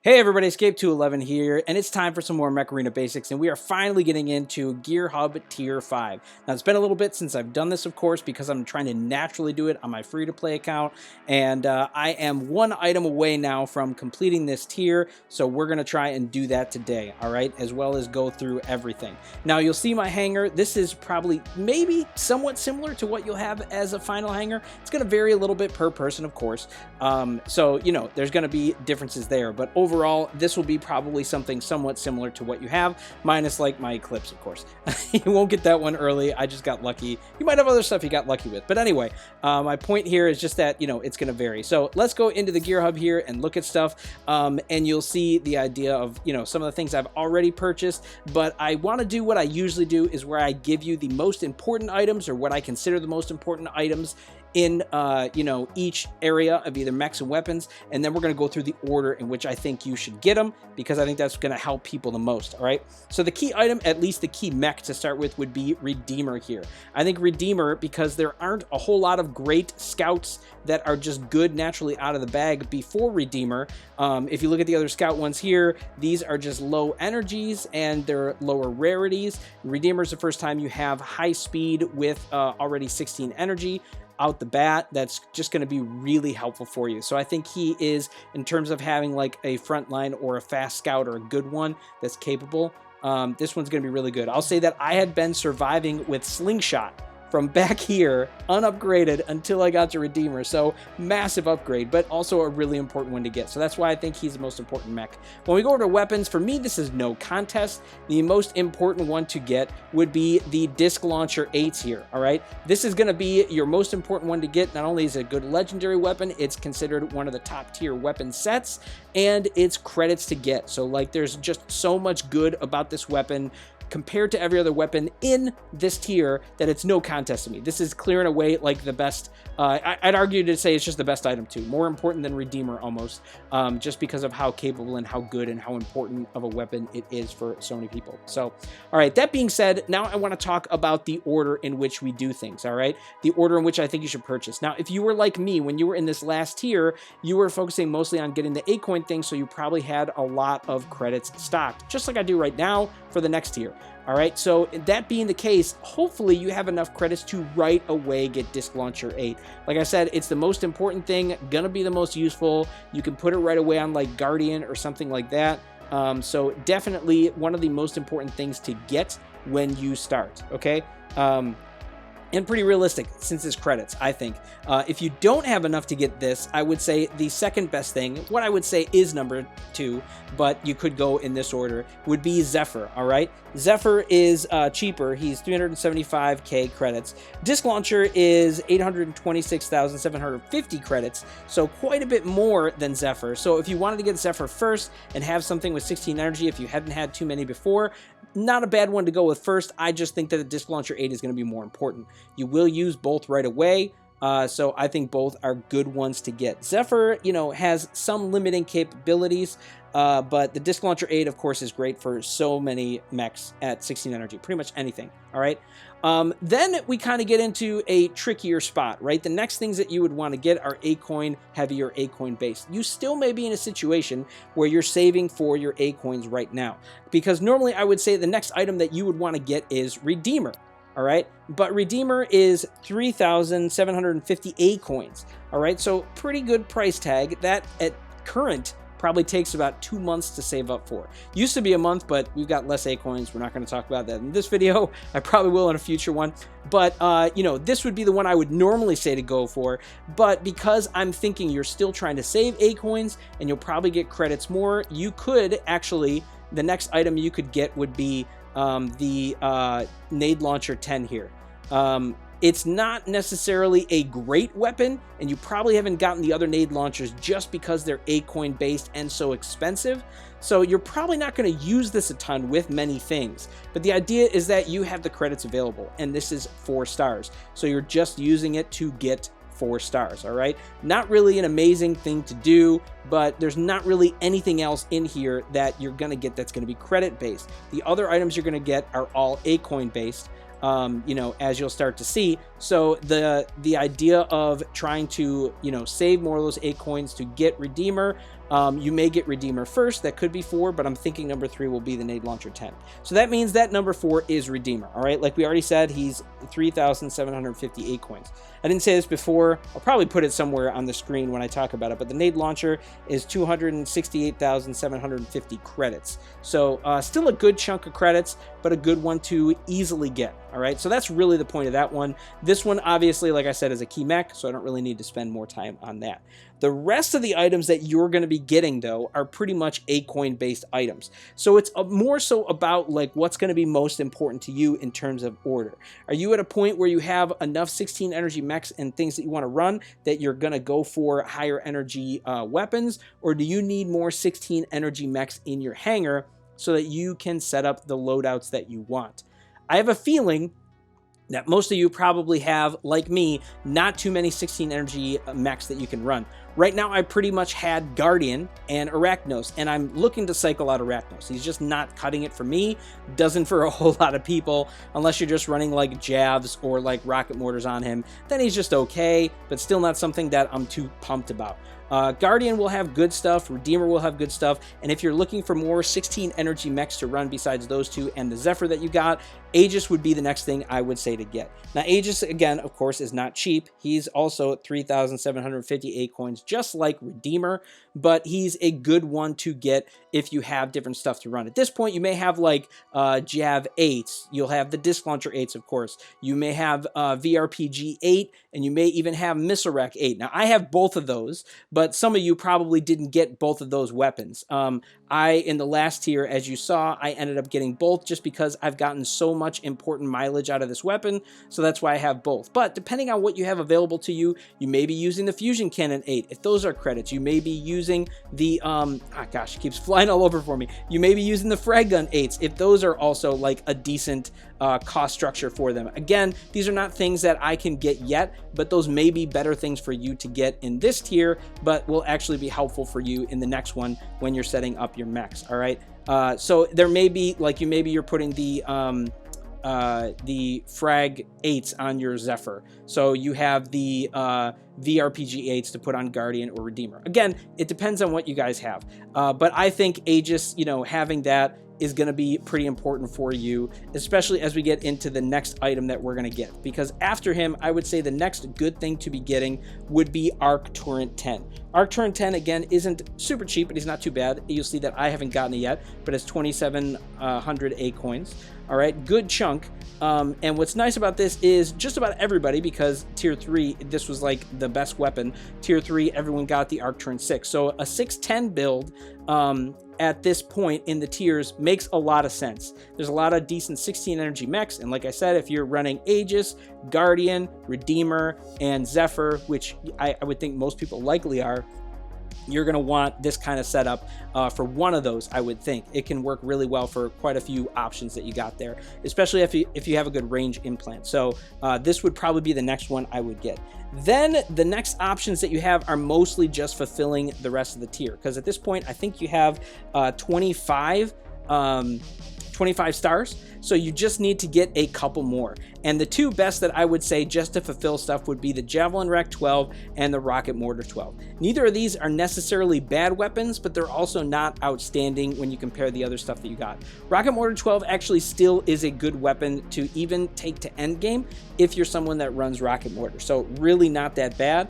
Hey everybody, Escape211 here, and it's time for some more Mech Arena basics, and we are finally getting into Gear Hub Tier 5. Now, it's been a little bit since I've done this, of course, because I'm trying to naturally do it on my free-to-play account, and I am one item away now from completing this tier, so we're going to try and do that today, alright, as well as go through everything. Now, you'll see my hanger. This is probably, maybe, somewhat similar to what you'll have as a final hanger. It's going to vary a little bit per person, of course, so, you know, there's going to be differences there, but overall, this will be probably something somewhat similar to what you have, minus like my Eclipse, of course. You won't get that one early. I just got lucky. You might have other stuff you got lucky with. But anyway, my point here is just that, you know, it's going to vary. So let's go into the Gear Hub here and look at stuff. And you'll see the idea of, you know, some of the things I've already purchased. But I want to do what I usually do, is where I give you the most important items, or what I consider the most important items in you know, each area of either mechs and weapons, and then we're going to go through the order in which I think you should get them, because I think that's going to help people the most. All right, so the key item, at least the key mech to start with, would be Redeemer here. I think Redeemer, because there aren't a whole lot of great scouts that are just good naturally out of the bag before Redeemer. If you look at the other scout ones here, these are just low energies and they're lower rarities. Redeemer is the first time you have high speed with already 16 energy out the bat. That's just going to be really helpful for you. So I think he is, in terms of having like a frontline or a fast scout or a good one that's capable, this one's going to be really good. I'll say that I had been surviving with slingshot from back here, unupgraded, until I got to Redeemer. So massive upgrade, but also a really important one to get. So that's why I think he's the most important mech. When we go over to weapons, for me, this is no contest. The most important one to get would be the Disc Launcher 8s here, all right? This is gonna be your most important one to get. Not only is it a good legendary weapon, it's considered one of the top tier weapon sets, and it's credits to get. So like, there's just so much good about this weapon compared to every other weapon in this tier that it's no contest to me. This is clearing away like the best. I'd argue to say it's just the best item too, more important than Redeemer almost, just because of how capable and how good and how important of a weapon it is for so many people. So, all right, that being said, now I want to talk about the order in which we do things, all right? The order in which I think you should purchase. Now, if you were like me, when you were in this last tier, you were focusing mostly on getting the acoin thing, so you probably had a lot of credits stocked, just like I do right now for the next tier. All right, so that being the case, hopefully you have enough credits to right away get Disc Launcher 8. Like I said, it's the most important thing, gonna be the most useful. You can put it right away on like Guardian or something like that. So definitely one of the most important things to get when you start, okay? And pretty realistic since it's credits, I think. If you don't have enough to get this, I would say the second best thing, what I would say is number 2, but you could go in this order, would be Zephyr, all right? Zephyr is cheaper. He's 375k credits. Disc Launcher is 826,750 credits, so quite a bit more than Zephyr. So if you wanted to get Zephyr first and have something with 16 energy, if you hadn't had too many before, not a bad one to go with first. I just think that the Disc Launcher 8 is going to be more important. You will use both right away, so I think both are good ones to get. Zephyr, you know, has some limiting capabilities, but the Disc Launcher 8, of course, is great for so many mechs at 16 energy, pretty much anything, all right? Then we kind of get into a trickier spot, right? The next things that you would want to get are acoin heavy or acoin based. You still may be in a situation where you're saving for your acoins right now, because normally I would say the next item that you would want to get is Redeemer. All right, but Redeemer is 3,750 acoins. All right, so pretty good price tag. That at current probably takes about 2 months to save up for. Used to be a month, but we've got less acoins. We're not going to talk about that in this video. I probably will in a future one. But, you know, this would be the one I would normally say to go for. But because I'm thinking you're still trying to save acoins and you'll probably get credits more, you could actually, the next item you could get would be the Nade Launcher 10 here. It's not necessarily a great weapon, and you probably haven't gotten the other nade launchers just because they're acoin based and so expensive. So you're probably not going to use this a ton with many things. But the idea is that you have the credits available, and this is 4 stars. So you're just using it to get 4 stars, all right? Not really an amazing thing to do, but there's not really anything else in here that you're going to get that's going to be credit based. The other items you're going to get are all acoin based. You know, as you'll start to see. So the idea of trying to, you know, save more of those acoins to get Redeemer You may get Redeemer first. That could be 4, but I'm thinking number 3 will be the Nade Launcher 10. So that means that number 4 is Redeemer. All right, like we already said, he's 3,750 acoins. I didn't say this before. I'll probably put it somewhere on the screen when I talk about it, but the Nade Launcher is 268,750 credits. So still a good chunk of credits, but a good one to easily get. All right, so that's really the point of that one. This one, obviously, like I said, is a key mech, so I don't really need to spend more time on that. The rest of the items that you're going to be getting, though, are pretty much acoin-based items. So it's more so about like what's going to be most important to you in terms of order. Are you at a point where you have enough 16 energy mechs and things that you want to run that you're going to go for higher energy weapons, or do you need more 16 energy mechs in your hangar so that you can set up the loadouts that you want? I have a feeling that most of you probably have, like me, not too many 16 energy mechs that you can run. Right now, I pretty much had Guardian and Arachnos, and I'm looking to cycle out Arachnos. He's just not cutting it for me, doesn't for a whole lot of people, unless you're just running like Javs or like rocket mortars on him. Then he's just okay, but still not something that I'm too pumped about. Guardian will have good stuff, Redeemer will have good stuff, and if you're looking for more 16 energy mechs to run besides those two and the Zephyr that you got, Aegis would be the next thing I would say to get. Now, Aegis, again, of course, is not cheap. He's also 3,750 acoins, just like Redeemer, but he's a good one to get if you have different stuff to run. At this point, you may have like Jav 8s. You'll have the Disc Launcher 8s, of course. You may have VRPG 8, and you may even have Missile Rack 8. Now, I have both of those, but some of you probably didn't get both of those weapons. In the last tier, as you saw, I ended up getting both just because I've gotten so much important mileage out of this weapon, so that's why I have both. But depending on what you have available to you, you may be using the Fusion Cannon 8, if those are credits. You may be using the, gosh, it keeps flying all over for me. You may be using the Frag Gun 8s, if those are also like a decent cost structure for them. Again, these are not things that I can get yet, but those may be better things for you to get in this tier, but will actually be helpful for you in the next one when you're setting up your mechs. All right. So there may be like you're putting the frag 8s on your Zephyr. So you have the VRPG 8s to put on Guardian or Redeemer. Again, it depends on what you guys have. But I think Aegis, having that is going to be pretty important for you, especially as we get into the next item that we're going to get. Because after him, I would say the next good thing to be getting would be Arc Torrent 10. Arc Torrent 10, again, isn't super cheap, but he's not too bad. You'll see that I haven't gotten it yet, but it's 2,700 acoins. All right, good chunk. And what's nice about this is just about everybody, because tier 3, this was like the best weapon. Tier 3, everyone got the Arc Torrent 6. So a 610 build at this point in the tiers makes a lot of sense. There's a lot of decent 16 energy mechs, and like I said, if you're running Aegis, Guardian, Redeemer, and Zephyr, which I would think most people likely are, you're going to want this kind of setup for one of those. I would think it can work really well for quite a few options that you got there, especially if you have a good range implant. So this would probably be the next one I would get. Then the next options that you have are mostly just fulfilling the rest of the tier, because at this point I think you have 25 stars, so you just need to get a couple more. And the two best that I would say just to fulfill stuff would be the Javelin Rack 12 and the Rocket Mortar 12. Neither of these are necessarily bad weapons, but they're also not outstanding when you compare the other stuff that you got. Rocket Mortar 12 actually still is a good weapon to even take to endgame if you're someone that runs Rocket Mortar, so really not that bad.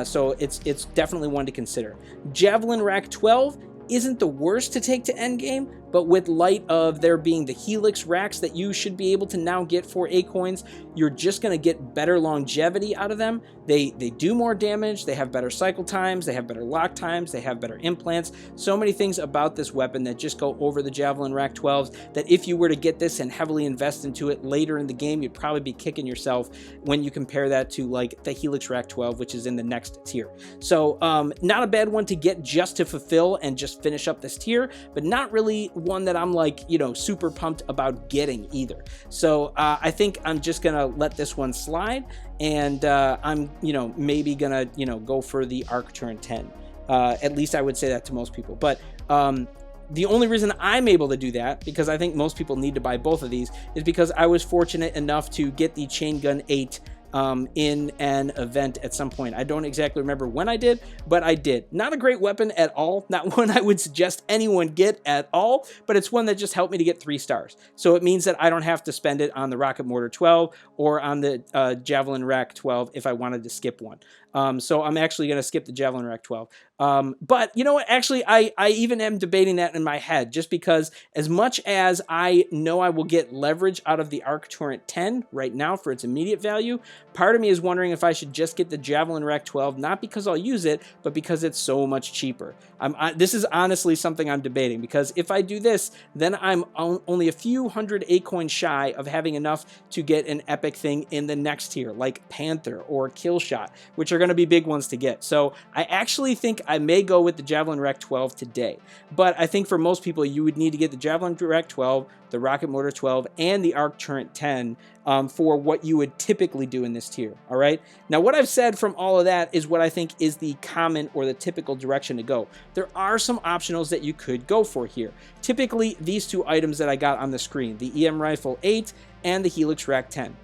So it's definitely one to consider. Javelin Rack 12 isn't the worst to take to endgame, but with light of there being the Helix Racks that you should be able to now get for acoins, you're just going to get better longevity out of them. They do more damage, they have better cycle times, they have better lock times, they have better implants. So many things about this weapon that just go over the Javelin Rack 12s that if you were to get this and heavily invest into it later in the game, you'd probably be kicking yourself when you compare that to like the Helix Rack 12, which is in the next tier. So not a bad one to get just to fulfill and just finish up this tier, but not really one that I'm like, super pumped about getting either. So I think I'm just gonna let this one slide, and I'm maybe gonna go for the Arc Torrent 10. At least I would say that to most people. But the only reason I'm able to do that, because I think most people need to buy both of these, is because I was fortunate enough to get the Chain Gun 8 in an event at some point. I don't exactly remember when I did, but I did. Not a great weapon at all, not one I would suggest anyone get at all, but it's one that just helped me to get 3 stars. So it means that I don't have to spend it on the Rocket Mortar 12 or on the Javelin Rack 12 if I wanted to skip one. So I'm actually going to skip the Javelin Rack 12. But you know what? Actually, I even am debating that in my head, just because as much as I know I will get leverage out of the Arc Torrent 10 right now for its immediate value, part of me is wondering if I should just get the Javelin Rack 12, not because I'll use it, but because it's so much cheaper. This is honestly something I'm debating, because if I do this, then I'm only a few hundred acoins shy of having enough to get an epic thing in the next tier, like Panther or Killshot, which are going to be big ones to get. So I actually think I may go with the Javelin Rack 12 today. But I think for most people, you would need to get the Javelin Rack 12, the Rocket Mortar 12, and the Arc Torrent 10 for what you would typically do in this tier. All right. Now, what I've said from all of that is what I think is the common or the typical direction to go. There are some optionals that you could go for here. Typically, these 2 items that I got on the screen, the EM Rifle 8 and the Helix Rack 10.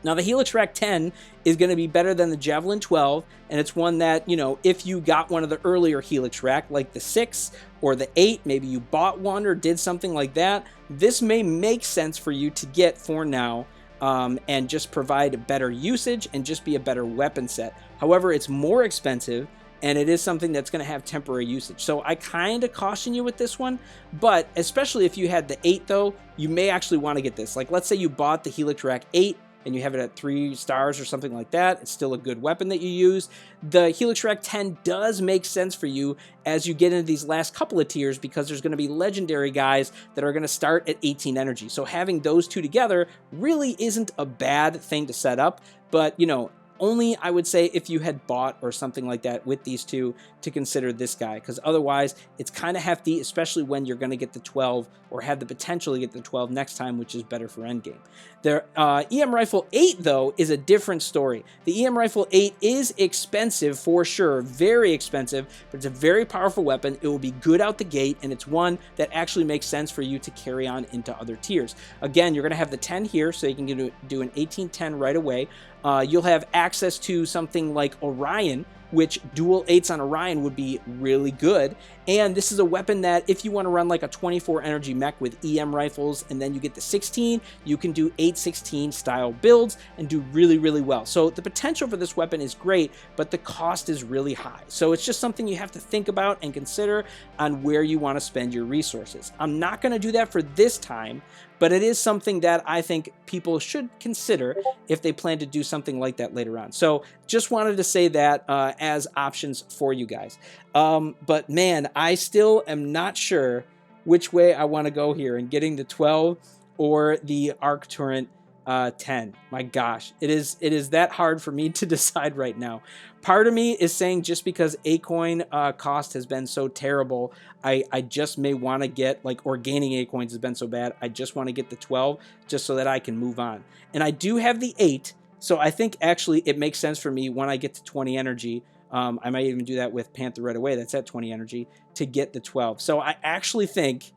Now, the Helix Rack 10 is going to be better than the Javelin 12, and it's one that, you know, if you got one of the earlier Helix Rack, like the 6 or the 8, maybe you bought one or did something like that, this may make sense for you to get for now, and just provide better usage and just be a better weapon set. However, it's more expensive, and it is something that's going to have temporary usage. So I kind of caution you with this one, but especially if you had the 8, though, you may actually want to get this. Like, let's say you bought the Helix Rack 8, and you have it at 3 stars or something like that. It's still a good weapon that you use. The Helix Rack 10 does make sense for you as you get into these last couple of tiers, because there's going to be legendary guys that are going to start at 18 energy. So having those 2 together really isn't a bad thing to set up, but, you know, only I would say if you had bought or something like that with these 2 to consider this guy, because otherwise it's kind of hefty, especially when you're going to get the 12 or have the potential to get the 12 next time, which is better for endgame. The EM Rifle 8, though, is a different story. The EM Rifle 8 is expensive for sure, very expensive, but it's a very powerful weapon. It will be good out the gate, and it's one that actually makes sense for you to carry on into other tiers. Again, you're going to have the 10 here, so you can do an 1810 right away. You'll have access to something like Orion, which dual 8s on Orion would be really good. And this is a weapon that if you want to run like a 24 energy mech with EM rifles and then you get the 16, you can do 816 style builds and do really, really well. So the potential for this weapon is great, but the cost is really high. So it's just something you have to think about and consider on where you want to spend your resources. I'm not going to do that for this time, but it is something that I think people should consider if they plan to do something like that later on. So just wanted to say that as options for you guys. But man, I still am not sure which way I want to go here in getting the 12 or the Arc Torrent 10. My gosh, it is that hard for me to decide right now. Part of me is saying just because acoin cost has been so terrible, I just may want to get, like, or gaining acoins has been so bad, I just want to get the 12 just so that I can move on. And I do have the 8, so I think actually it makes sense for me when I get to 20 energy. I might even do that with Panther right away, that's at 20 energy, to get the 12. So I actually think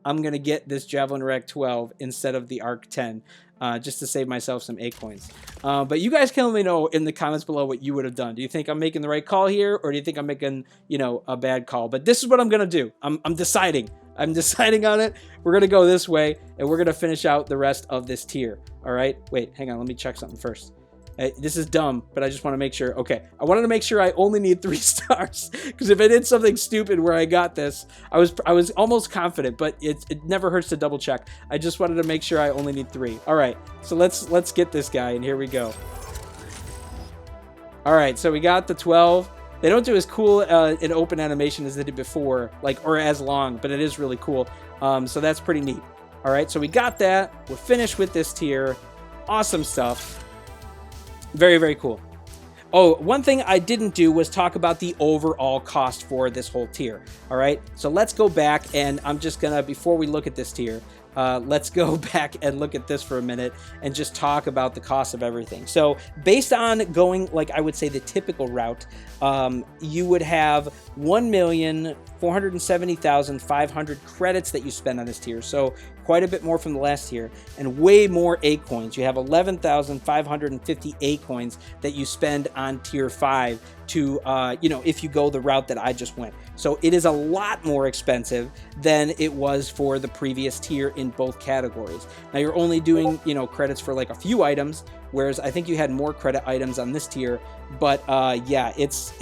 I'm going to get this Javelin Rack 12 instead of the Arc 10. Just to save myself some acoins. But you guys can let me know in the comments below what you would have done. Do you think I'm making the right call here, or do you think I'm making, you know, a bad call? But this is what I'm gonna do. I'm deciding. I'm deciding on it. We're gonna go this way, and we're gonna finish out the rest of this tier. All right. Wait, hang on. Let me check something first. This is dumb, but I just want to make sure. Okay, I wanted to make sure I only need 3 stars, because if I did something stupid where I got this, I was almost confident, but it never hurts to double check. I just wanted to make sure I only need 3. All right, so let's get this guy, and here we go. All right, so we got the 12. They don't do as cool an open animation as they did before, like, or as long, but it is really cool. So that's pretty neat. All right, so we got that. We're finished with this tier. Awesome stuff. Very, very cool. Oh, one thing I didn't do was talk about the overall cost for this whole tier. All right, so let's go back, and I'm just gonna, before we look at this tier, let's go back and look at this for a minute and just talk about the cost of everything. So based on going, like I would say, the typical route, you would have 1,470,500 credits that you spend on this tier. So quite a bit more from the last tier, and way more acoins. You have 11,550 acoins that you spend on tier 5 to, you know, if you go the route that I just went. So it is a lot more expensive than it was for the previous tier in both categories. Now you're only doing, you know, credits for like a few items, whereas I think you had more credit items on this tier. But yeah, it's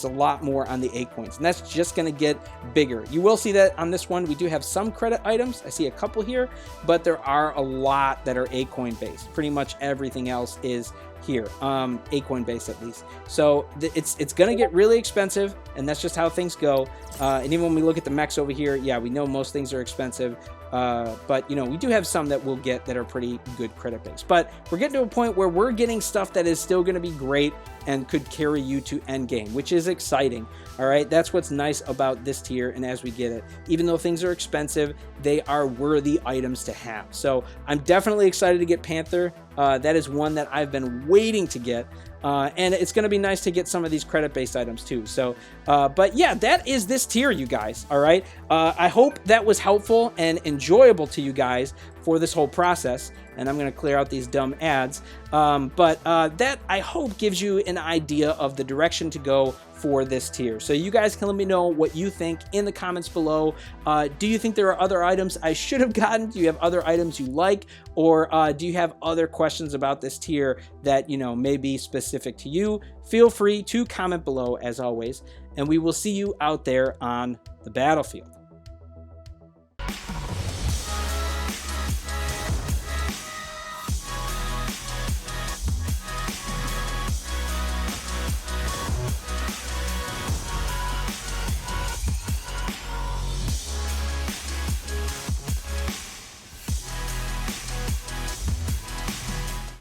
a lot more on the acoins, and that's just going to get bigger. You will see that on this one. We do have some credit items. I see a couple here, but there are a lot that are acoin based. Pretty much everything else is here, acoin based at least. So it's going to get really expensive, and that's just how things go. And even when we look at the mechs over here, yeah, we know most things are expensive. But you know, we do have some that we'll get that are pretty good credit based, but we're getting to a point where we're getting stuff that is still going to be great and could carry you to end game, which is exciting. All right, that's what's nice about this tier. And as we get it, even though things are expensive, they are worthy items to have. So I'm definitely excited to get Panther. That is one that I've been waiting to get. And it's going to be nice to get some of these credit-based items too. So, but yeah, that is this tier, you guys. All right. I hope that was helpful and enjoyable to you guys for this whole process. And I'm going to clear out these dumb ads. But that, I hope, gives you an idea of the direction to go for this tier. So you guys can let me know what you think in the comments below. Do you think there are other items I should have gotten? Do you have other items you like? Or do you have other questions about this tier that, you know, may be specific to you? Feel free to comment below as always, and we will see you out there on the battlefield.